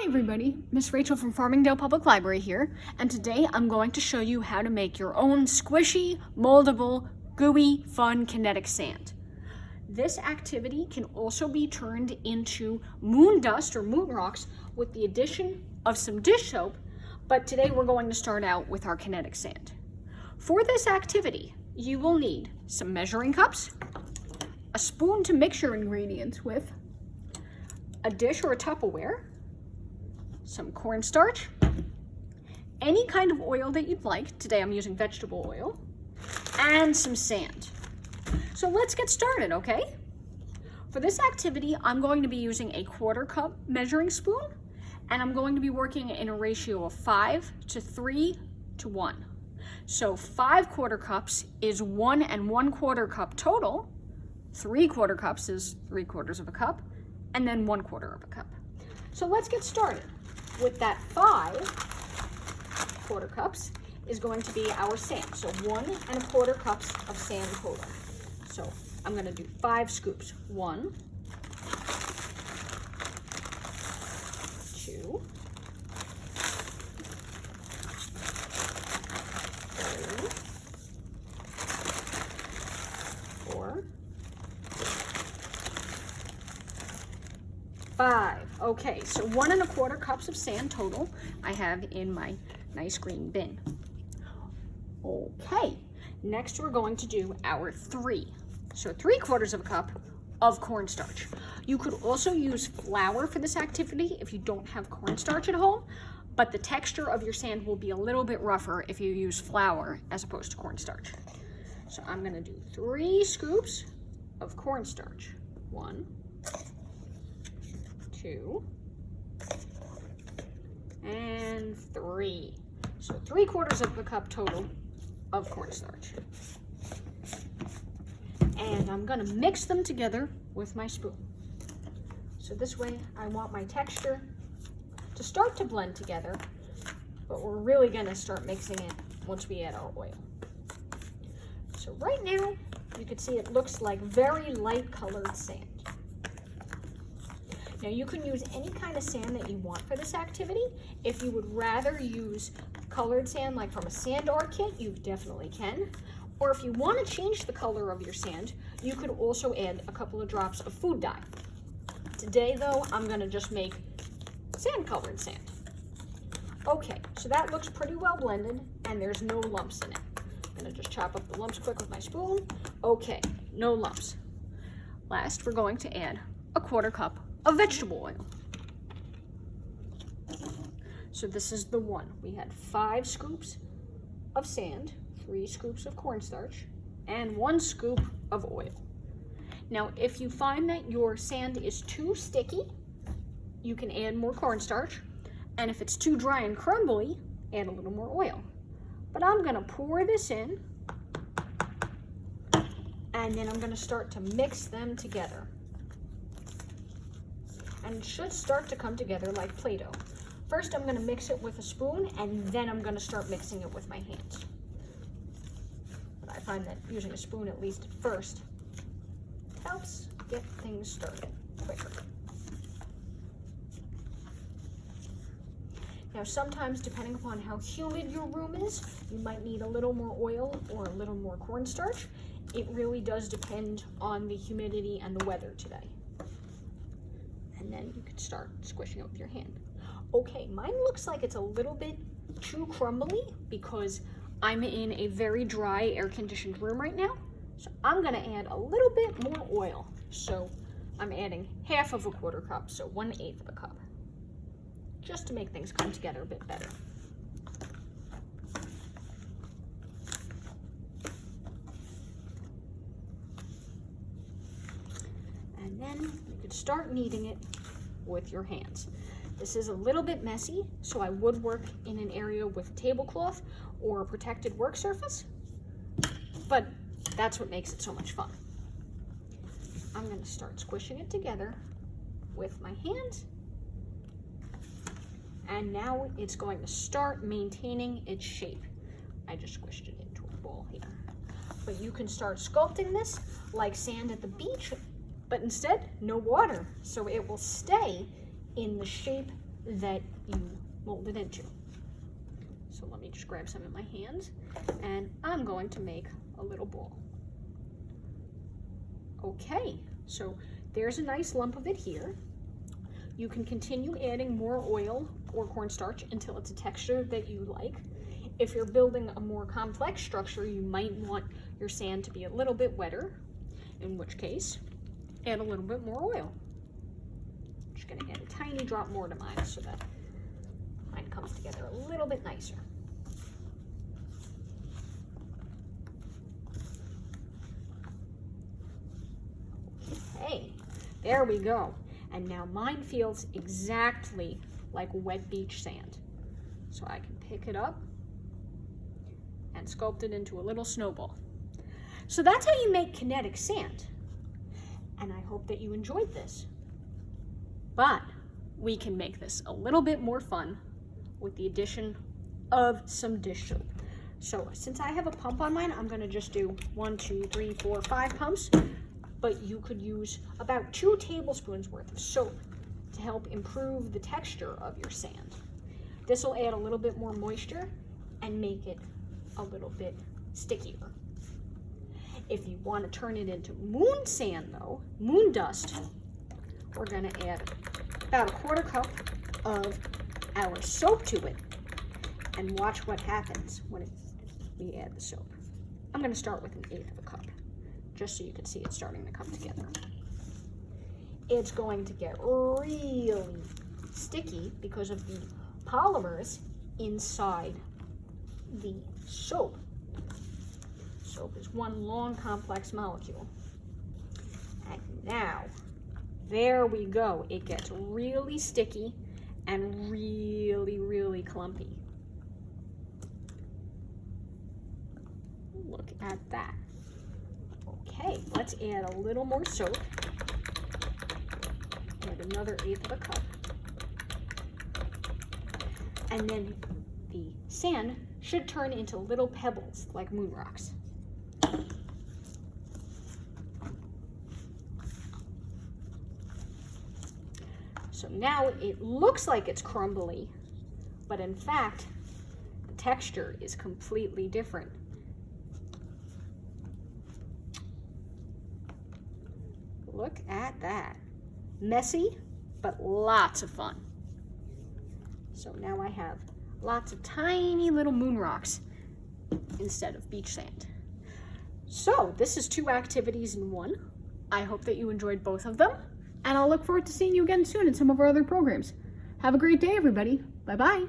everybody, Miss Rachel from Farmingdale Public Library here, and today I'm going to show you how to make your own squishy, moldable, gooey, fun kinetic sand. This activity can also be turned into moon dust or moon rocks with the addition of some dish soap, but today we're going to start out with our kinetic sand. For this activity, you will need some measuring cups, a spoon to mix your ingredients with, a dish or a Tupperware, some cornstarch, any kind of oil that you'd like. Today I'm using vegetable oil, and some sand. So let's get started, okay? For this activity, I'm going to be using a 1/4 cup measuring spoon, and I'm going to be working in a ratio of 5 to 3 to 1. So 5 1/4 cups is 1 1/4 cup total, 3 1/4 cups is 3/4 of a cup, and then 1/4 of a cup. So let's get started. With that 5 1/4 cups is going to be our sand. So 1 1/4 cups of sand total. So I'm going to do 5 scoops. 1, 2, 3, 4, 5. Okay, so 1 1/4 cups of sand total I have in my nice green bin. Okay, next we're going to do our 3. So 3/4 of a cup of cornstarch. You could also use flour for this activity if you don't have cornstarch at home, but the texture of your sand will be a little bit rougher if you use flour as opposed to cornstarch. So I'm gonna do 3 scoops of cornstarch. 1, 2, and 3. So 3/4 of a cup total of cornstarch. And I'm gonna mix them together with my spoon. So this way I want my texture to start to blend together, but we're really gonna start mixing it once we add our oil. So right now, you can see it looks like very light colored sand. Now you can use any kind of sand that you want for this activity. If you would rather use colored sand like from a sand art kit, you definitely can. Or if you want to change the color of your sand, you could also add a couple of drops of food dye. Today though, I'm going to just make sand colored sand. Okay, so that looks pretty well blended and there's no lumps in it. I'm going to just chop up the lumps quick with my spoon. Okay, no lumps. Last, we're going to add a 1/4 cup of vegetable oil. So this is the one. We had 5 scoops of sand, 3 scoops of cornstarch, and 1 scoop of oil. Now, if you find that your sand is too sticky, you can add more cornstarch, and if it's too dry and crumbly, add a little more oil. But I'm gonna pour this in, and then I'm gonna start to mix them together. And it should start to come together like Play-Doh. First, I'm gonna mix it with a spoon, and then I'm gonna start mixing it with my hands. But I find that using a spoon, at least at first, helps get things started quicker. Now, sometimes, depending upon how humid your room is, you might need a little more oil or a little more cornstarch. It really does depend on the humidity and the weather today. And then you can start squishing it with your hand. Okay, mine looks like it's a little bit too crumbly because I'm in a very dry, air-conditioned room right now. So I'm gonna add a little bit more oil. So I'm adding 1/2 of a 1/4 cup, so 1/8 of a cup, just to make things come together a bit better. And then you could start kneading it with your hands. This is a little bit messy, so I would work in an area with a tablecloth or a protected work surface, but that's what makes it so much fun. I'm going to start squishing it together with my hands, and now it's going to start maintaining its shape. I just squished it into a ball here. But you can start sculpting this like sand at the beach, but instead no water, so it will stay in the shape that you mold it into. So let me just grab some in my hands, and I'm going to make a little ball. Okay, so there's a nice lump of it here. You can continue adding more oil or cornstarch until it's a texture that you like. If you're building a more complex structure, you might want your sand to be a little bit wetter, in which case, add a little bit more oil. I'm just gonna add a tiny drop more to mine so that mine comes together a little bit nicer. Okay, there we go. And now mine feels exactly like wet beach sand. So I can pick it up and sculpt it into a little snowball. So that's how you make kinetic sand. And I hope that you enjoyed this. But we can make this a little bit more fun with the addition of some dish soap. So since I have a pump on mine, I'm gonna just do 1, 2, 3, 4, 5 pumps. But you could use about 2 tablespoons worth of soap to help improve the texture of your sand. This will add a little bit more moisture and make it a little bit stickier. If you want to turn it into moon sand though, moon dust, we're gonna add about a 1/4 cup of our soap to it and watch what happens when we add the soap. I'm gonna start with 1/8 of a cup, just so you can see it starting to come together. It's going to get really sticky because of the polymers inside the soap. Soap is one long complex molecule. And now, there we go. It gets really sticky and really clumpy. Look at that. Okay, let's add a little more soap. Add another 1/8 of a cup. And then the sand should turn into little pebbles like moon rocks. So now it looks like it's crumbly, but in fact, the texture is completely different. Look at that. Messy, but lots of fun. So now I have lots of tiny little moon rocks instead of beach sand. So this is 2 activities in one. I hope that you enjoyed both of them, and I'll look forward to seeing you again soon in some of our other programs. Have a great day, everybody. Bye-bye.